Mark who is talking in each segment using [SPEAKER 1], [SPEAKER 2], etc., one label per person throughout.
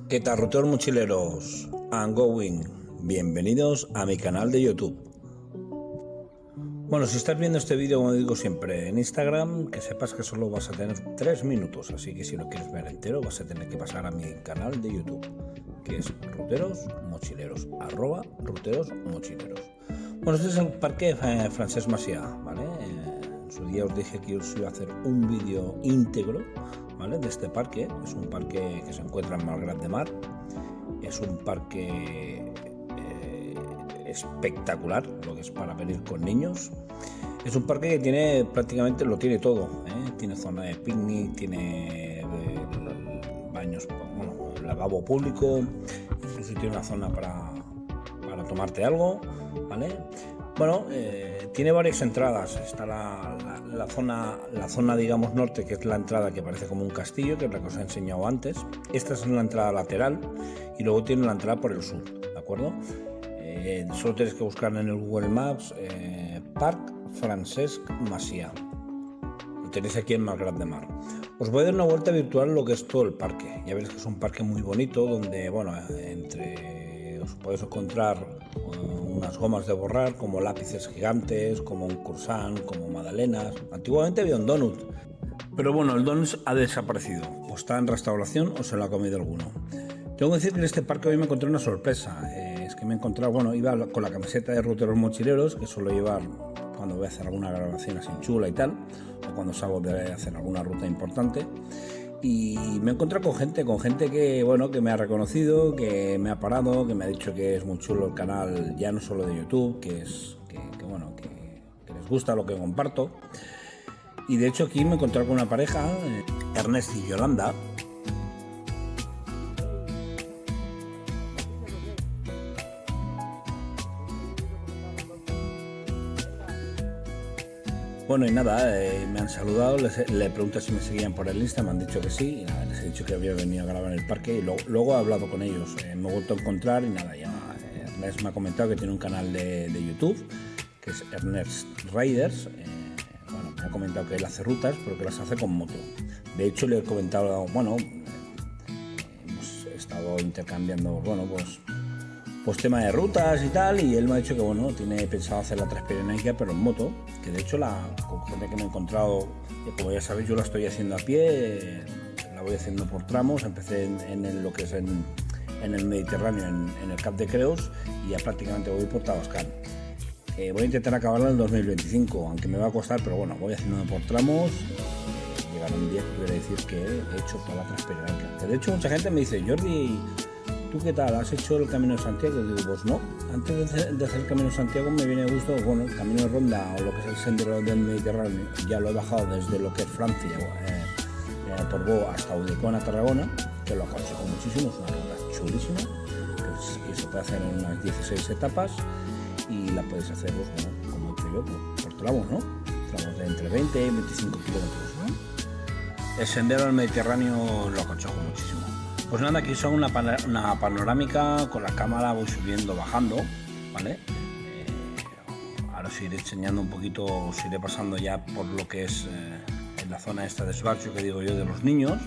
[SPEAKER 1] ¿Qué tal, ruteros mochileros? I'm going. Bienvenidos a mi canal de YouTube. Bueno, si estás viendo este vídeo, como digo siempre, en Instagram, que sepas que solo vas a tener 3 minutos, así que si lo quieres ver entero, vas a tener que pasar a mi canal de YouTube, que es Ruteros Mochileros, @Ruteros Mochileros. Bueno, este es el parque Francesc Macià, ¿vale? En su día os dije que os iba a hacer un vídeo íntegro, ¿vale? De este parque. Es un parque que se encuentra en Malgrat de Mar. Es un parque espectacular, lo que es para venir con niños. Es un parque que tiene prácticamente lo tiene todo, ¿eh? Tiene zona de picnic, tiene baños, bueno, lavabo público, incluso tiene una zona para tomarte algo, ¿vale? Bueno, tiene varias entradas. Está la zona digamos norte, que es la entrada que parece como un castillo, que es la que os he enseñado antes. Esta es la entrada lateral y luego tiene la entrada por el sur, ¿de acuerdo? Solo tenéis que buscar en el Google Maps Parc Francesc Macià. Lo tenéis aquí en Malgrat de Mar. Os voy a dar una vuelta virtual en lo que es todo el parque. Ya veréis que es un parque muy bonito, donde, bueno, os podéis encontrar unas gomas de borrar, como lápices gigantes, como un croissant, como magdalenas. Antiguamente había un donut, pero bueno, el donut ha desaparecido. O está en restauración o se lo ha comido alguno. Tengo que decir que en este parque hoy me encontré una sorpresa. Es que me he encontrado, bueno, iba con la camiseta de Ruteros Mochileros, que suelo llevar cuando voy a hacer alguna grabación así chula y tal, o cuando salgo de hacer alguna ruta importante. Y me he encontrado con gente que, bueno, que me ha reconocido, que me ha parado, que me ha dicho que es muy chulo el canal, ya no solo de YouTube, que les gusta lo que comparto. Y de hecho aquí me he encontrado con una pareja, Ernest y Yolanda. Bueno, y nada, me han saludado, le pregunto si me seguían por el Insta, me han dicho que sí, y nada, les he dicho que había venido a grabar en el parque y luego he hablado con ellos, me he vuelto a encontrar y nada, ya Ernest me ha comentado que tiene un canal de YouTube, que es Ernest Riders. Bueno, me ha comentado que él hace rutas, pero que las hace con moto. De hecho, le he comentado, bueno, hemos estado intercambiando, bueno, pues tema de rutas y tal, y él me ha dicho que bueno, tiene pensado hacer la Transpirenaica pero en moto, que de hecho con gente que me he encontrado, como ya sabéis, yo la estoy haciendo a pie, la voy haciendo por tramos. Empecé en lo que es en el Mediterráneo, en el Cap de Creus, y ya prácticamente voy por Tabascan. Voy a intentar acabarla en el 2025, aunque me va a costar, pero bueno, voy haciendo por tramos. Llegar un día que pudiera decir que he hecho toda la Transpirenaica. Que de hecho mucha gente me dice: Jordi, ¿tú qué tal? ¿Has hecho el Camino de Santiago? Digo, pues no. Antes de hacer el Camino de Santiago me viene a gusto, bueno, el Camino de Ronda o lo que es el Sendero del Mediterráneo. Ya lo he bajado desde lo que es Francia, Portbou hasta Udecona, Tarragona, que lo aconsejo muchísimo. Es una ruta chulísima, que se puede hacer en unas 16 etapas y la puedes hacer, pues, bueno, como he hecho yo, por tramos, ¿no? Tramos de entre 20 y 25 kilómetros, ¿no? El Sendero del Mediterráneo lo aconsejo muchísimo. Pues nada, aquí son una panorámica, con la cámara voy subiendo, bajando, ¿vale? Ahora os iré enseñando un poquito, os iré pasando ya por lo que es en la zona esta de esbarcho que digo yo de los niños,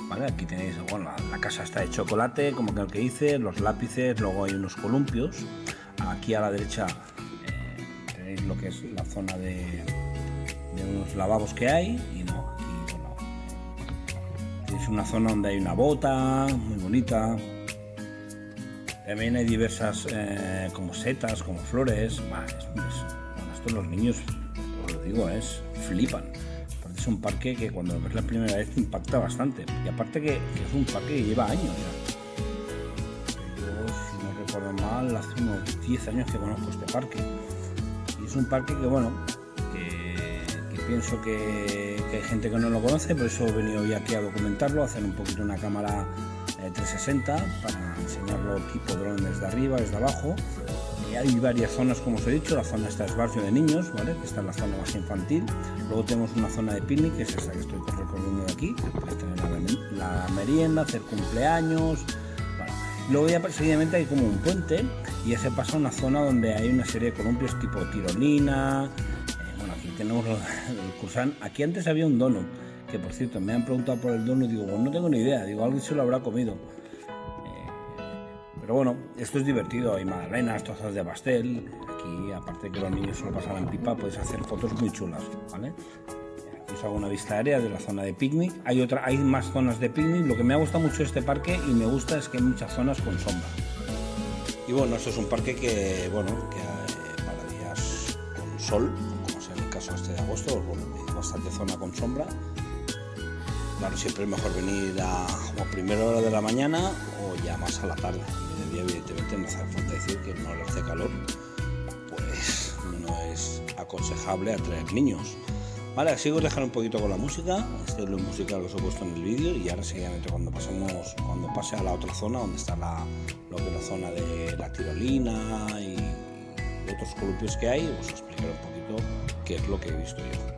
[SPEAKER 1] ¿vale? Aquí tenéis, bueno, la casa está de chocolate, como que el que hice, los lápices, luego hay unos columpios. Aquí a la derecha tenéis lo que es la zona de unos lavabos que hay, y no, aquí, bueno, es una zona donde hay una bota muy bonita. También hay diversas como setas, como flores. Bueno, esto los niños, os lo digo, flipan. Aparte es un parque que cuando lo ves la primera vez te impacta bastante. Y aparte que es un parque que lleva años ya. Yo, si no recuerdo mal, hace unos 10 años que conozco este parque. Y es un parque que, bueno, que pienso que hay gente que no lo conoce, por eso he venido hoy aquí a documentarlo, a hacer un poquito una cámara 360 para enseñarlo tipo dron desde arriba, desde abajo. Y hay varias zonas, como os he dicho. La zona esta es barrio de niños, ¿vale? Que está en la zona más infantil. Luego tenemos una zona de picnic, que es esta que estoy recorriendo de aquí, que puedes tener la merienda, hacer cumpleaños. Bueno. Luego ya seguidamente hay como un puente y ya se pasa a una zona donde hay una serie de columpios tipo tirolina. Bueno, aquí tenemos el croissant. Aquí antes había un donut, que por cierto me han preguntado por el donut, digo, pues no tengo ni idea, digo, alguien se lo habrá comido. Pero bueno, esto es divertido, hay magdalenas, trozos de pastel. Aquí, aparte de que los niños se lo pasan en pipa, puedes hacer fotos muy chulas, ¿vale? Aquí os hago una vista aérea de la zona de picnic. Hay más zonas de picnic. Lo que me ha gustado mucho de este parque y me gusta es que hay muchas zonas con sombra. Y bueno, esto es un parque que para días con sol, como es el caso este de agosto, bueno, hay bastante zona con sombra. Claro, siempre es mejor venir a primera hora de la mañana o ya más a la tarde. En el día, evidentemente, no hace falta decir que no le hace calor, pues no es aconsejable atraer niños. Vale, así os dejaré un poquito con la música. Este es lo musical que os he puesto en el vídeo y ahora seguidamente cuando pase a la otra zona donde está lo que es la zona de la tirolina y otros columpios que hay, os explicaré un poquito qué es lo que he visto yo.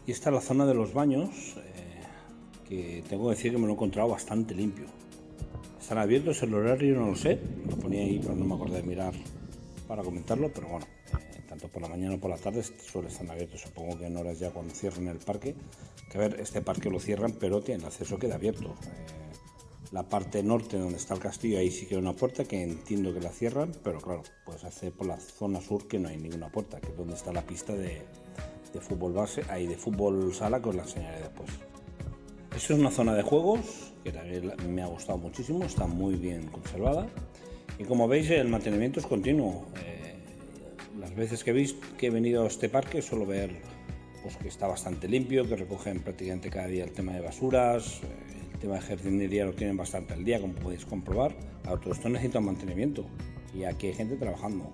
[SPEAKER 1] Y esta es la zona de los baños, que tengo que decir que me lo he encontrado bastante limpio. ¿Están abiertos? El horario no lo sé, lo ponía ahí pero no me acordé de mirar para comentarlo, pero bueno, tanto por la mañana o por la tarde suele estar abiertos, supongo que en horas ya cuando cierren el parque. Que a ver, este parque lo cierran, pero el acceso queda abierto. La parte norte donde está el castillo, ahí sí que hay una puerta que entiendo que la cierran, pero claro, puedes hacer por la zona sur que no hay ninguna puerta, que es donde está la pista de fútbol base, ahí de fútbol sala, que os la enseñaré después. Esto es una zona de juegos que también me ha gustado muchísimo, está muy bien conservada y como veis el mantenimiento es continuo. Las veces que he venido a este parque suelo ver pues, que está bastante limpio, que recogen prácticamente cada día el tema de basuras, el tema de jardinería lo tienen bastante al día, como podéis comprobar. Ahora, todo esto necesita mantenimiento y aquí hay gente trabajando.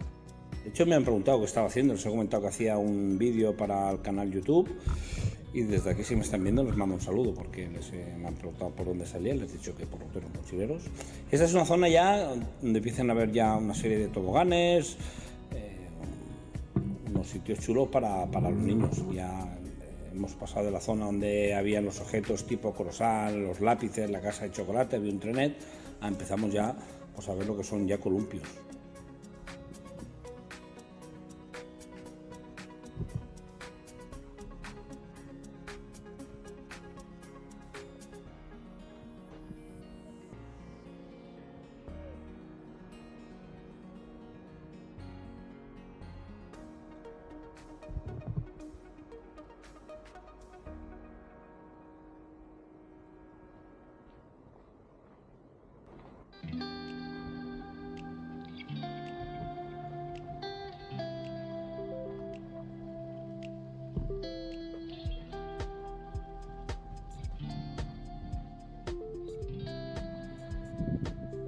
[SPEAKER 1] De hecho me han preguntado qué estaba haciendo, les he comentado que hacía un vídeo para el canal YouTube y desde aquí si me están viendo les mando un saludo porque me han preguntado por dónde salía, les he dicho que por Otero Mochileros. Esta es una zona ya donde empiezan a haber ya una serie de toboganes, unos sitios chulos para los niños. Ya hemos pasado de la zona donde habían los objetos tipo croissant, los lápices, la casa de chocolate, había un trenet, empezamos ya pues, a ver lo que son ya columpios.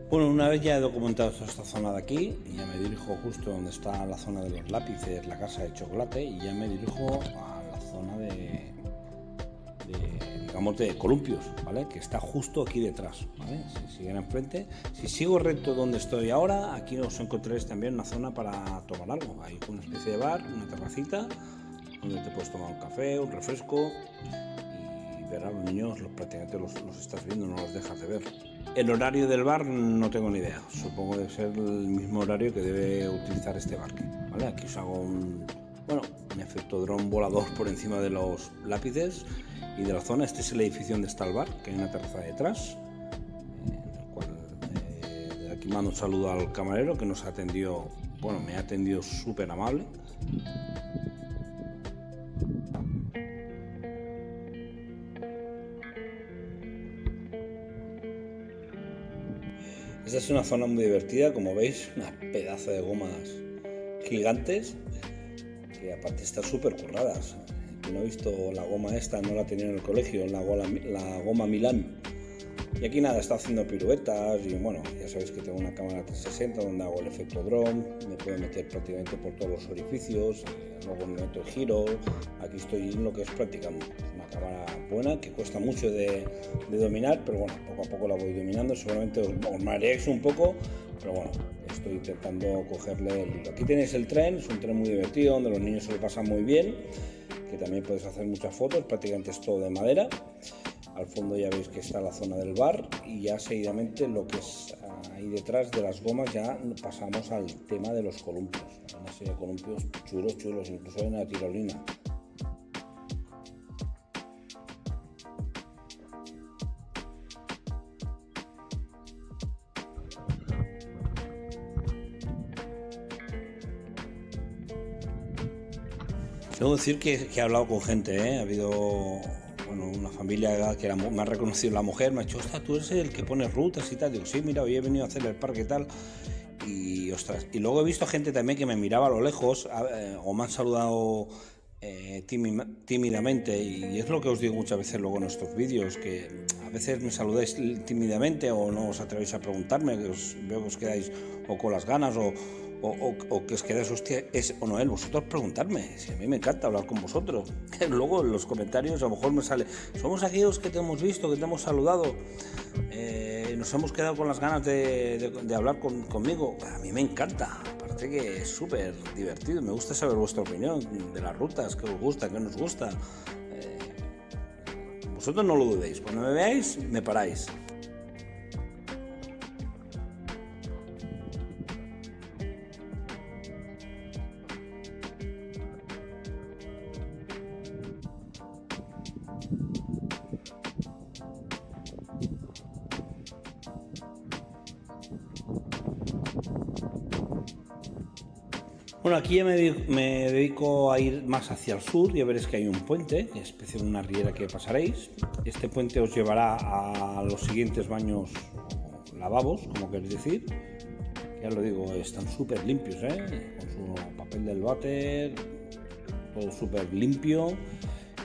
[SPEAKER 1] Bueno, una vez ya he documentado toda esta zona de aquí, ya me dirijo justo donde está la zona de los lápices, la casa de chocolate, y ya me dirijo a la zona digamos, de columpios, ¿vale? Que está justo aquí detrás, ¿vale? Si siguen enfrente, si sigo recto donde estoy ahora, aquí os encontraréis también una zona para tomar algo. Hay una especie de bar, una terracita, donde te puedes tomar un café, un refresco, y ver a los niños, prácticamente los estás viendo, no los dejas de ver. El horario del bar no tengo ni idea, supongo que debe ser el mismo horario que debe utilizar este parque, ¿vale? Aquí os hago un efecto dron volador por encima de los lápices y de la zona. Este es el edificio donde está el bar, que hay una terraza detrás, en el cual de aquí mando un saludo al camarero que nos atendió, me ha atendido súper amable. Esta es una zona muy divertida, como veis, una pedazo de gomas gigantes, que aparte están súper curradas. Yo no he visto la goma esta, no la tenía en el colegio, la goma Milán. Y aquí nada, está haciendo piruetas y bueno, ya sabéis que tengo una cámara 360 donde hago el efecto drone, me puedo meter prácticamente por todos los orificios, luego me meto el giro, aquí estoy en lo que es practicando. Una cámara buena que cuesta mucho de dominar, pero bueno, poco a poco la voy dominando, seguramente os mareáis un poco, pero bueno, estoy intentando cogerle el hilo. Aquí tenéis el tren, es un tren muy divertido donde los niños se lo pasan muy bien, que también puedes hacer muchas fotos, prácticamente es todo de madera. Al fondo ya veis que está la zona del bar y ya seguidamente lo que es ahí detrás de las gomas ya pasamos al tema de los columpios. Una serie de columpios chulos, incluso hay una tirolina. Debo decir que he hablado con gente, ¿eh? Ha habido una familia que me ha reconocido la mujer, me ha dicho, ostras, tú eres el que pones rutas y tal. Digo, sí, mira, hoy he venido a hacer el parque y tal. Y ostras, y luego he visto gente también que me miraba a lo lejos o me han saludado tímidamente, y es lo que os digo muchas veces luego en estos vídeos, que a veces me saludáis tímidamente o no os atrevéis a preguntarme, que veo que os quedáis o con las ganas o que os quedáis, hostia, es o no él, vosotros preguntarme, si a mí me encanta hablar con vosotros. Luego en los comentarios a lo mejor me sale, somos aquellos que te hemos visto, que te hemos saludado, nos hemos quedado con las ganas de hablar conmigo. A mí me encanta, aparte que es súper divertido, me gusta saber vuestra opinión de las rutas, qué os gusta, qué nos gusta. Vosotros no lo dudéis, cuando me veáis me paráis. Bueno, aquí ya me dedico a ir más hacia el sur. Ya veréis que hay un puente, especie de una riera que pasaréis. Este puente os llevará a los siguientes baños o lavabos, como queréis decir. Ya lo digo, están súper limpios, con su papel del váter, todo súper limpio.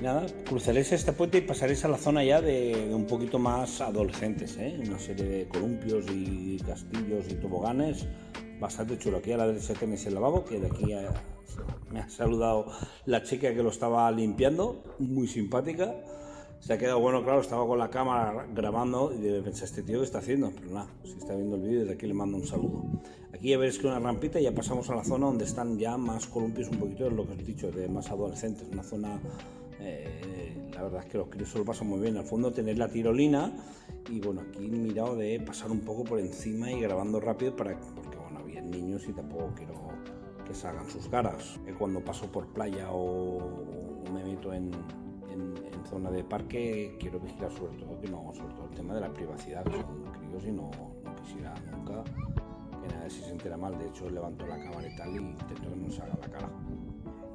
[SPEAKER 1] Nada, cruzaréis este puente y pasaréis a la zona ya de un poquito más adolescentes, una serie de columpios y castillos y toboganes. Bastante chulo. Aquí a la derecha tenéis el lavabo, que de aquí me ha saludado la chica que lo estaba limpiando, muy simpática. Se ha quedado bueno, claro, estaba con la cámara grabando y pensé, este tío, ¿qué está haciendo? Pero nada, si está viendo el vídeo, desde aquí le mando un saludo. Aquí ya veréis que una rampita y ya pasamos a la zona donde están ya más columpios, un poquito de lo que os he dicho, de más adolescentes. Una zona, la verdad es que los críos se lo pasan muy bien. Al fondo tenéis la tirolina y bueno, aquí he mirado de pasar un poco por encima y grabando rápido porque bueno, había niños y tampoco quiero que salgan sus caras. Cuando paso por playa o me meto en zona de parque, quiero vigilar sobre todo el tema de la privacidad, que son críos y no quisiera nunca que nadie se entera mal. De hecho, levanto la cámara y tal y intento que no se haga la cara.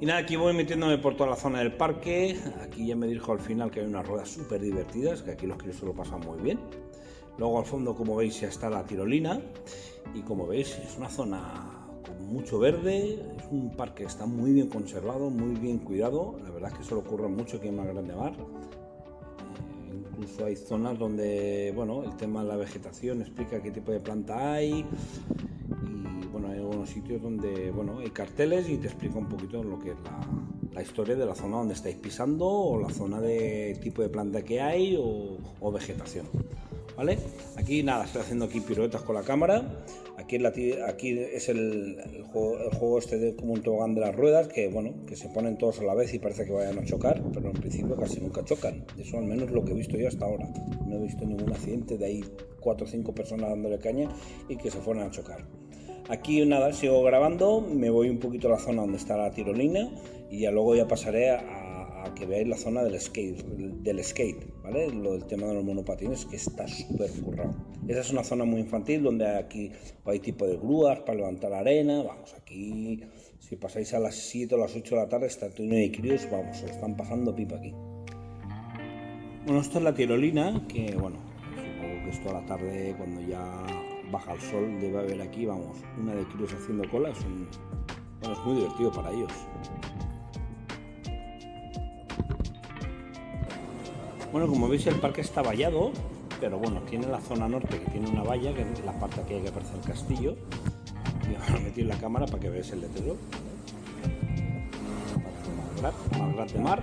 [SPEAKER 1] Y nada, aquí voy metiéndome por toda la zona del parque. Aquí ya me dirijo al final, que hay unas ruedas súper divertidas, que aquí los críos se lo pasan muy bien. Luego al fondo, como veis, ya está la tirolina y como veis es una zona con mucho verde, es un parque que está muy bien conservado, muy bien cuidado. La verdad es que eso le ocurre mucho aquí en Mar Grande Mar. Incluso hay zonas donde, bueno, el tema de la vegetación explica qué tipo de planta hay. Y bueno, hay algunos sitios donde, bueno, hay carteles y te explica un poquito lo que es la historia de la zona donde estáis pisando o la zona de tipo de planta que hay o vegetación. ¿Vale? Aquí nada, estoy haciendo aquí piruetas con la cámara. Aquí es el juego este de como un tobogán de las ruedas, que bueno, que se ponen todos a la vez y parece que vayan a chocar, pero en principio casi nunca chocan. Eso al menos lo que he visto yo hasta ahora. No he visto ningún accidente de ahí 4 o 5 personas dándole caña y que se fueran a chocar. Aquí nada, sigo grabando, me voy un poquito a la zona donde está la tirolina y ya luego ya pasaré a que veáis la zona del skate, ¿vale? El tema de los monopatines, que está súper currado. Esa es una zona muy infantil donde aquí hay tipo de grúas para levantar la arena. Vamos, aquí si pasáis a las 7 o las 8 de la tarde está todo de críos, vamos, se lo están pasando pipa aquí. Bueno, esto es la tirolina, que bueno, supongo que esto a la tarde cuando ya baja el sol debe haber aquí, vamos, una de críos haciendo cola. Es muy divertido para ellos. Bueno, como veis el parque está vallado, pero bueno, tiene la zona norte que tiene una valla, que es la parte que hay que aparecer el castillo. Y vamos a meter la cámara para que veáis el letrero. Malgrat de Mar.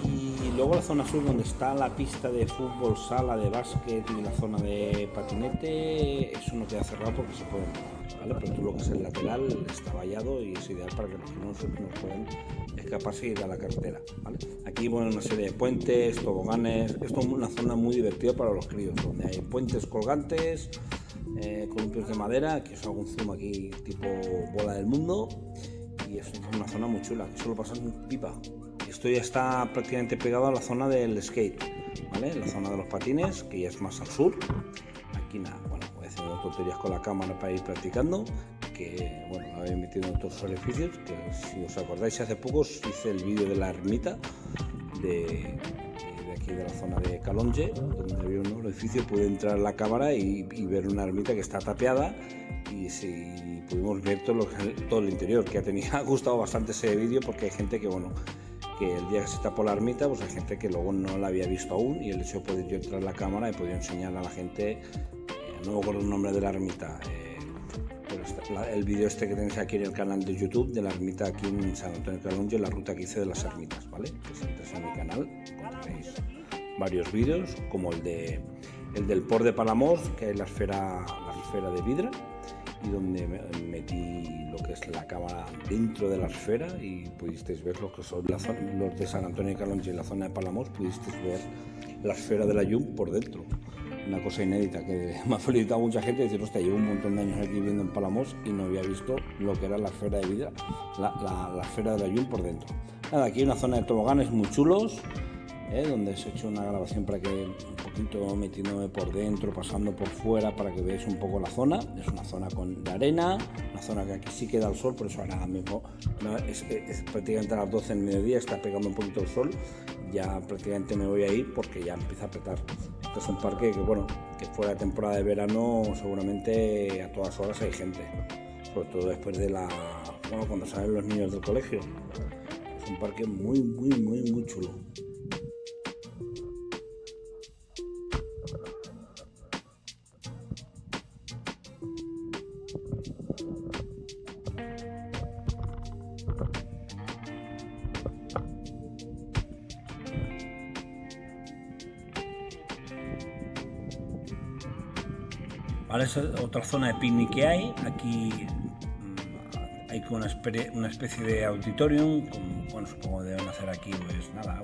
[SPEAKER 1] Y luego la zona sur, donde está la pista de fútbol, sala de básquet y la zona de patinete, eso no queda cerrado porque se puede entrar, ¿vale? Pero todo lo que es el lateral está vallado y es ideal para que los que no puedan escaparse y ir a la carretera, ¿vale? Aquí bueno, una serie de puentes, toboganes. Esto es una zona muy divertida para los críos, donde hay puentes colgantes, columpios de madera, que os hago un zoom aquí tipo bola del mundo, y es una zona muy chula, que solo pasan pipa. Esto ya está prácticamente pegado a la zona del skate, ¿vale? La zona de los patines, que ya es más al sur. Aquí nada, bueno, voy a hacer tonterías con la cámara para ir practicando, que bueno, me había metido en otros orificios, que si os acordáis hace poco hice el vídeo de la ermita de aquí de la zona de Calonge, donde había un orificio, pude entrar en la cámara y ver una ermita que está tapiada, y si pudimos ver todo el interior, que ha gustado bastante ese vídeo, porque hay gente que bueno, que el día que se tapó la ermita, pues hay gente que luego no la había visto aún, y el hecho de poder yo entrar en la cámara y poder enseñar a la gente, no me acuerdo el nombre de la ermita, pero el vídeo que tenéis aquí en el canal de YouTube de la ermita aquí en San Antonio de Calonge, la ruta que hice de las ermitas, ¿vale? Que si entráis en mi canal encontraréis varios vídeos, como el del Port de Palamós, que es la esfera de vidrio, y donde metí lo que es la cámara dentro de la esfera y pudisteis ver lo que son los de San Antonio de Calonge y la zona de Palamós, pudisteis ver la esfera de la Llum por dentro. Una cosa inédita que me ha felicitado mucha gente, decir, hostia, llevo un montón de años aquí viviendo en Palamós y no había visto lo que era la esfera de vidrio, la esfera de la Llum por dentro. Nada, aquí hay una zona de toboganes muy chulos, donde se ha hecho una grabación para que un poquito metiéndome por dentro, pasando por fuera, para que veáis un poco la zona. Es una zona de arena, una zona que aquí sí queda el sol, por eso ahora mismo es prácticamente a las 12 del mediodía, está pegando un poquito el sol, ya prácticamente me voy a ir porque ya empieza a apretar. Este es un parque que bueno, que fuera de temporada de verano seguramente a todas horas hay gente, sobre todo después de cuando salen los niños del colegio. Es un parque muy chulo. Ahora es otra zona de picnic que hay. Aquí hay una especie de auditorium. Bueno, supongo que deben hacer aquí, pues nada,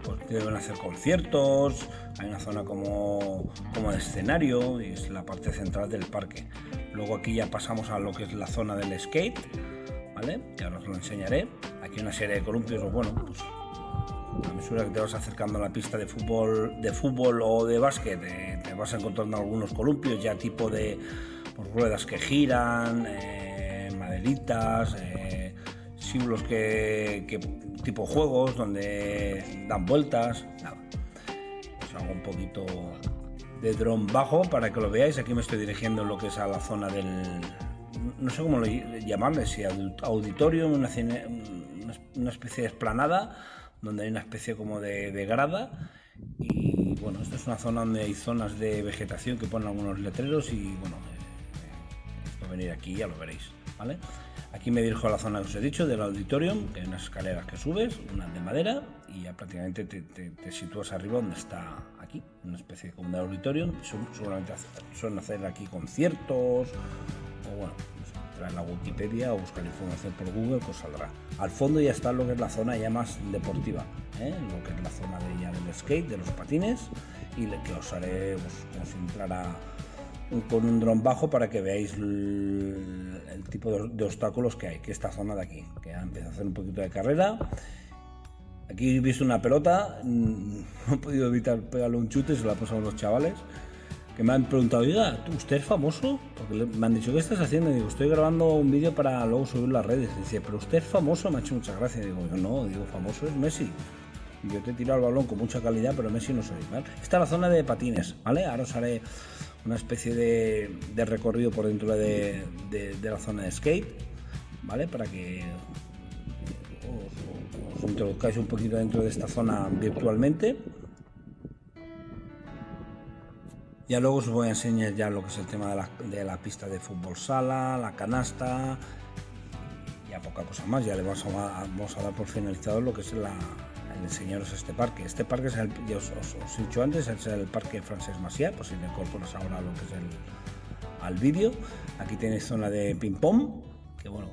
[SPEAKER 1] pues deben hacer conciertos. Hay una zona como de escenario, y es la parte central del parque. Luego aquí ya pasamos a lo que es la zona del skate, ¿vale? Ya os lo enseñaré. Aquí hay una serie de columpios, o bueno, pues a mesura que te vas acercando a la pista de fútbol o de básquet, te vas encontrando algunos columpios ya tipo de ruedas que giran, maderitas, símbolos que tipo juegos donde dan vueltas. Nada, os hago un poquito de dron bajo para que lo veáis. Aquí me estoy dirigiendo en lo que es a la zona del, no sé cómo llamarle, si auditorio, una especie de explanada, donde hay una especie como de grada, y bueno, esta es una zona donde hay zonas de vegetación que ponen algunos letreros, y bueno, esto venir aquí ya lo veréis, ¿vale? Aquí me dirijo a la zona que os he dicho del auditorium, que hay unas escaleras que subes, unas de madera, y ya prácticamente te sitúas arriba donde está aquí, una especie como de auditorium. Seguramente suelen hacer aquí conciertos, o bueno, en la Wikipedia o buscar información por Google, pues saldrá. Al fondo ya está lo que es la zona ya más deportiva, lo que es la zona del skate, de los patines, y que os haré como si entrara con un dron bajo para que veáis el tipo de obstáculos que hay, que esta zona de aquí, que ya empieza a hacer un poquito de carrera. Aquí he visto una pelota, no he podido evitar pegarle un chute, se la he pasado a los chavales, que me han preguntado, oiga, ¿usted es famoso? Porque me han dicho, ¿qué estás haciendo? Y digo, estoy grabando un vídeo para luego subirlo a las redes. Y dice, ¿pero usted es famoso? Me ha hecho mucha gracia. Y digo, yo no, famoso es Messi. Y yo te he tirado el balón con mucha calidad, pero Messi no soy, ¿vale? Esta es la zona de patines, ¿vale? Ahora os haré una especie de recorrido por dentro de la zona de skate, ¿vale? Para que os introduzcáis un poquito dentro de esta zona virtualmente. Ya luego os voy a enseñar ya lo que es el tema de la pista de fútbol sala, la canasta y a poca cosa más. Ya le vamos a dar por finalizado lo que es el enseñaros este parque. Este parque es ya os he dicho antes, es el parque Francesc Macià, pues si te incorporas ahora lo que es al vídeo. Aquí tenéis zona de ping pong, que bueno,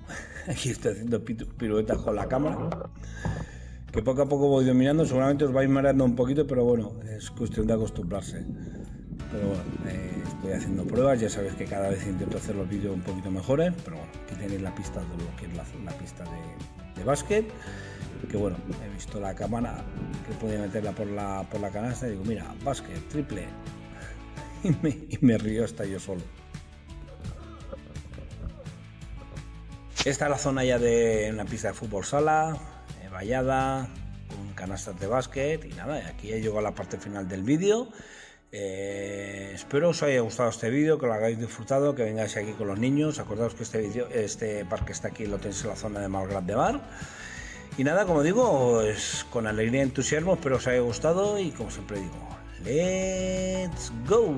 [SPEAKER 1] aquí estoy haciendo piruetas con la cámara, que poco a poco voy dominando. Seguramente os vais mareando un poquito, pero bueno, es cuestión de acostumbrarse. Pero bueno, estoy haciendo pruebas, ya sabéis que cada vez intento hacer los vídeos un poquito mejores, pero bueno, aquí tenéis la pista de lo que es la pista de básquet, que bueno, he visto la cámara que podía meterla por la canasta y digo, mira, básquet, triple, y me río hasta yo solo. Esta es la zona ya de una pista de fútbol sala, vallada, con canastas de básquet y nada, aquí he llegado a la parte final del vídeo. Espero os haya gustado este vídeo, que lo hagáis disfrutado, que vengáis aquí con los niños. Acordaos que este parque está aquí, lo tenéis en la zona de Malgrat de Mar. Y nada, como digo, es con alegría y entusiasmo, espero os haya gustado y como siempre digo, ¡let's go!